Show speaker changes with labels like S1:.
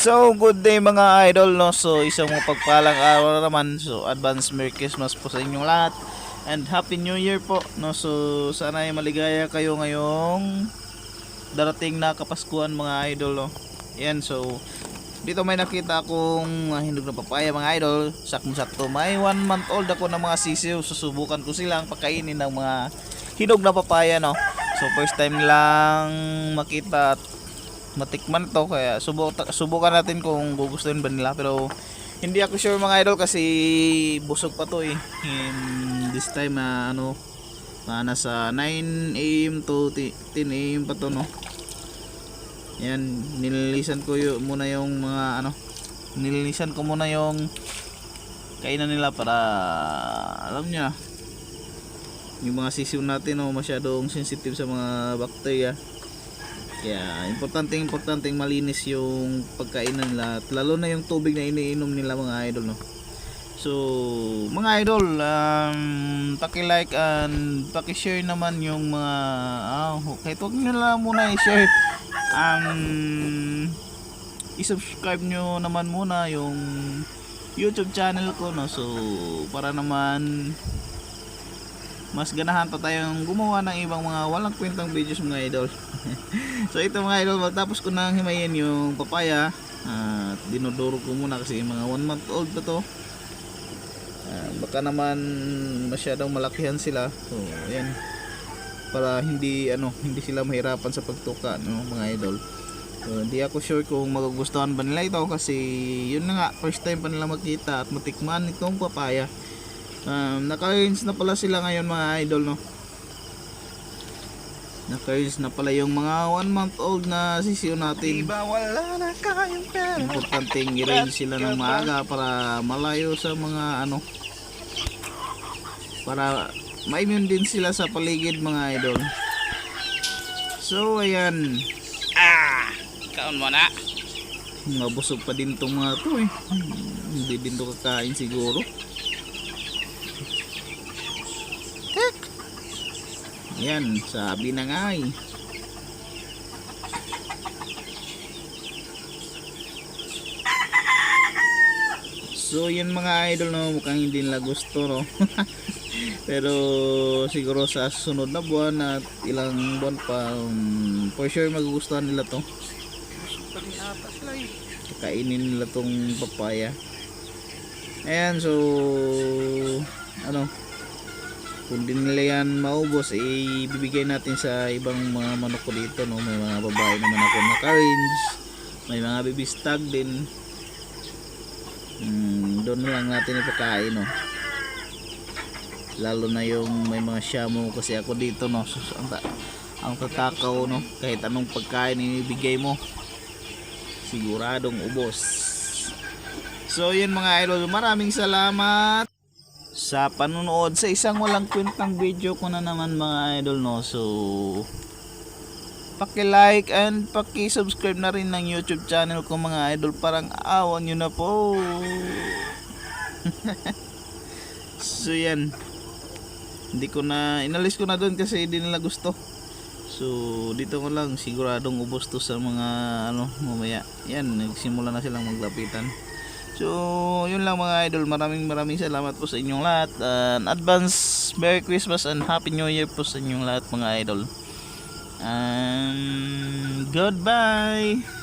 S1: So, good day mga idol, no? So, isang pagpalang araw na naman. So, advance Merry Christmas po sa inyong lahat. And Happy New Year po, no? So, sana ay maligaya kayo ngayong darating na Kapaskuhan mga idol, no? Yan, so, dito may nakita akong hinog na papaya mga idol. Saktong-sakto, may 1 month old ako ng mga sisiw. Susubukan ko silang pakainin ng mga hinog na papaya, no? So, first time lang makita at matikman to, kaya subukan natin kung gugustuhin ba nila, pero hindi ako sure mga idol kasi busog pa to eh. This time nasa 9 AM to 10 AM pa to, no. Yan, nililisan ko muna yung mga nililisan ko muna yung kainan nila para alam niyo na, yung mga sisiw natin, no, masyadong sensitive sa mga bakterya. Kaya importanteng malinis yung pagkainan nila, at lalo na yung tubig na iniinom nila mga idol, no. So mga idol, paki-like and paki-share naman yung mga kahit huwag nyo lang muna i-share, i-subscribe nyo naman muna yung YouTube channel ko, no. So para naman mas ganahan pa tayong gumawa ng ibang mga walang kwentang videos mga idol. So ito mga idol, matapos ko nang himayin yung papaya at dinuduro ko muna kasi mga 1 month old pa to. Baka naman masyadong malakihan sila. So ayan, para hindi sila mahirapan sa pagtuka, no, mga idol. So hindi ako sure kung magugustuhan ba nila ito kasi yun na nga, first time pa nila makita at matikman itong papaya. Naka-range na pala sila ngayon mga idol, no. Naka-range na pala yung mga 1 month old na sisiyo natin.
S2: Wala na kayong pera.
S1: Importanteng i-range sila ng maaga para malayo sa mga para ma-immune din sila sa paligid mga idol. So ayan,
S2: Kaon mo na.
S1: mabusog pa din tong mga to eh. Hindi din to kakain siguro. Yan, sabi na nga eh. So yun mga idol, no, mukhang hindi nila gusto, no. Pero siguro sa susunod na buwan at ilang buwan pa, for sure magugustuhan nila to. Kakainin nila tong papaya. Ayan, so kung di nila yan maubos, ibibigay natin sa ibang mga manok ko dito, no. May mga babae naman ako naka-range, may mga baby stag din. Doon na lang natin ipakain, no. Lalo na yung may mga shamu kasi ako dito, no. So, ang tatakaw, no, kahit anong pagkain ibibigay mo siguradong ubos. So yun mga idol, maraming salamat sa panunood sa isang walang kwentang video ko na naman mga idol, no. So paki-like and paki-subscribe na rin ng YouTube channel ko mga idol, parang awan nyo na po. So yan, inalis ko na doon kasi hindi nila gusto. So dito ko lang, siguradong ubos to sa mga mamaya. Yan, nagsimula na silang maglapitan. So yun lang mga idol, maraming salamat po sa inyong lahat. Advance Merry Christmas and Happy New Year po sa inyong lahat mga idol. Goodbye.